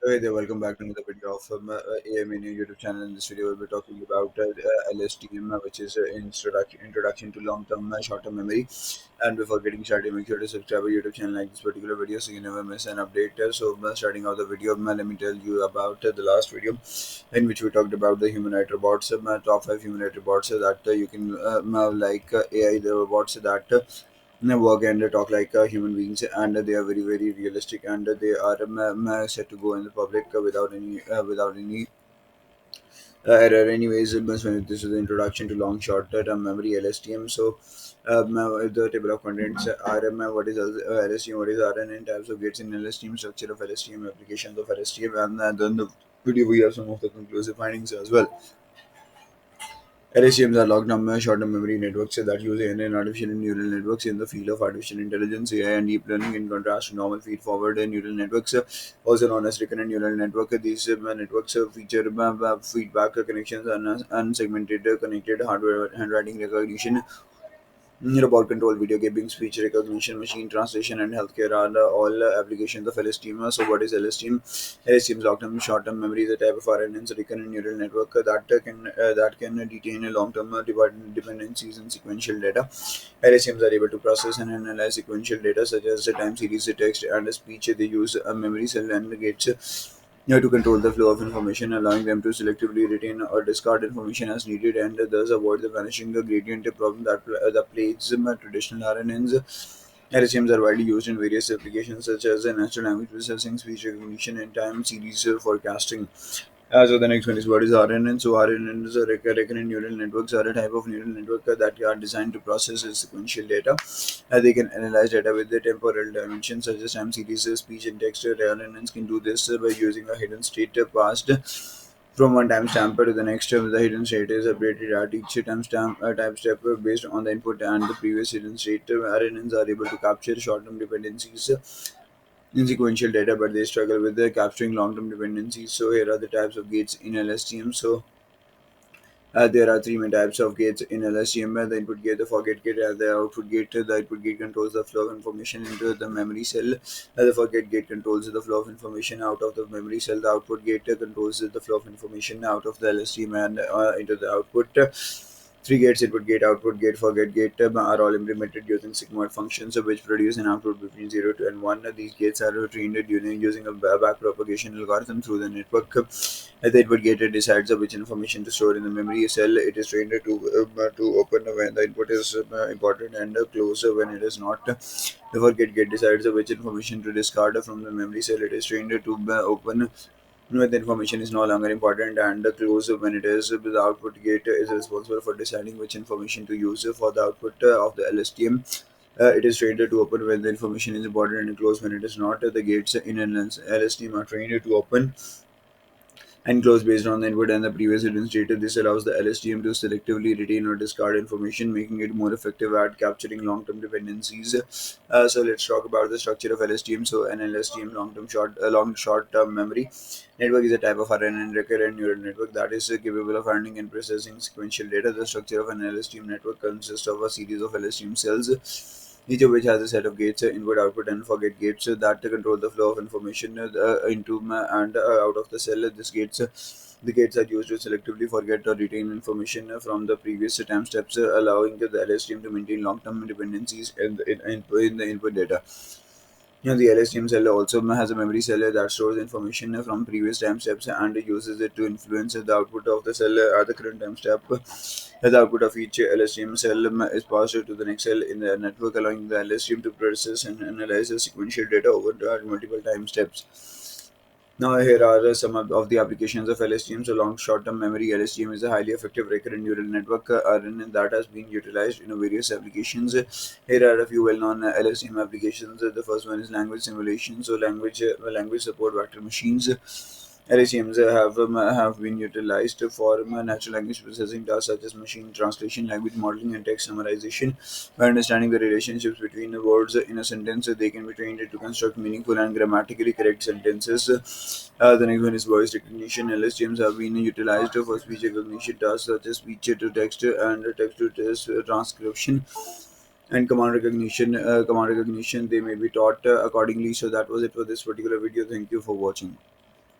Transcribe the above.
Hey there, welcome back to another video of AM in your YouTube channel. In this video, we'll be talking about LSTM, which is introduction to long-term short-term memory. And before getting started, make sure to subscribe to YouTube channel, like this particular video, so you never miss an update. Starting out the video, let me tell you about the last video in which we talked about the humanoid robots, top five humanoid robots that you can AI, the robots that work and talk like human beings, and they are very realistic, and they are set to go in the public without any error. Anyways, this is the introduction to long short term memory LSTM. The table of contents are what is LSTM, what is RNN, types of gates in LSTM, structure of LSTM, applications of LSTM, and then the video we have some of the conclusive findings as well. LSTMs are long-term short-term memory networks that use AI and artificial neural networks in the field of artificial intelligence, AI, and deep learning. In contrast to normal feed-forward neural networks, also known as recurrent neural network, these networks feature feedback connections and unsegmented connected hardware handwriting recognition. Robot control, video gaming, speech recognition, machine translation, and healthcare are all applications of LSTM. So, what is LSTM? LSTM is long-term, short-term memory, the type of RNNs, recurrent neural network that can detain a long-term dependencies and sequential data. LSTMs are able to process and analyze sequential data such as the time series, text, and speech. They use a memory cell and gates to control the flow of information, allowing them to selectively retain or discard information as needed, and thus avoid the vanishing gradient problem that plagues traditional RNNs. LSTMs are widely used in various applications such as natural language processing, speech recognition, and time series forecasting. So the next one is what is RNN. So RNN is a recurrent neural networks are a type of neural network that are designed to process sequential data. They can analyze data with the temporal dimensions such as time series, speech, and text. RNNs can do this by using a hidden state passed from one timestamp to the next. The hidden state is updated at each timestamp based on the input and the previous hidden state. RNNs are able to capture short-term dependencies in sequential data, but they struggle with capturing long-term dependencies. So here are the types of gates in LSTM. There are three main types of gates in LSTM: the input gate, the forget gate, and the output gate. The input gate controls the flow of information into the memory cell. The forget gate controls the flow of information out of the memory cell. The output gate controls the flow of information out of the LSTM and into the output. Three gates, input gate, output gate, forget gate, are all implemented using sigmoid functions which produce an output between 0 to and 1. These gates are trained using a backpropagation algorithm through the network. The input gate decides which information to store in the memory cell. It is trained to open when the input is important and close when it is not. The forget gate decides which information to discard from the memory cell. It is trained to open when the information is no longer important and close when it is. The output gate is responsible for deciding which information to use for the output of the LSTM. It is trained to open when the information is important and close when it is not. The gates in an LSTM are trained to open and close based on the input and the previous hidden state. This allows the LSTM to selectively retain or discard information, making it more effective at capturing long-term dependencies. So let's talk about the structure of LSTM. So an LSTM long short-term memory network is a type of RNN, recurrent neural network, that is capable of handling and processing sequential data. The structure of an LSTM network consists of a series of LSTM cells, each of which has a set of gates, input, output, and forget gates that control the flow of information into and out of the cell. The gates are used to selectively forget or retain information from the previous time steps, allowing the LSTM to maintain long-term dependencies in the input data. The LSTM cell also has a memory cell that stores information from previous time steps and uses it to influence the output of the cell at the current time step. The output of each LSTM cell is passed to the next cell in the network, allowing the LSTM to process and analyze the sequential data over multiple time steps. Now, here are some of the applications of LSTM. So, long short-term memory LSTM is a highly effective recurrent neural network RNN that has been utilized in various applications. Here are a few well-known LSTM applications. The first one is language simulation. So, language support vector machines. LSTMs have been utilized for natural language processing tasks such as machine translation, language modeling, and text summarization. By understanding the relationships between the words in a sentence, they can be trained to construct meaningful and grammatically correct sentences. The next one is voice recognition. LSTMs have been utilized for speech recognition tasks such as speech to text and text to text transcription and command recognition. They may be taught accordingly. So that was it for this particular video. Thank you for watching.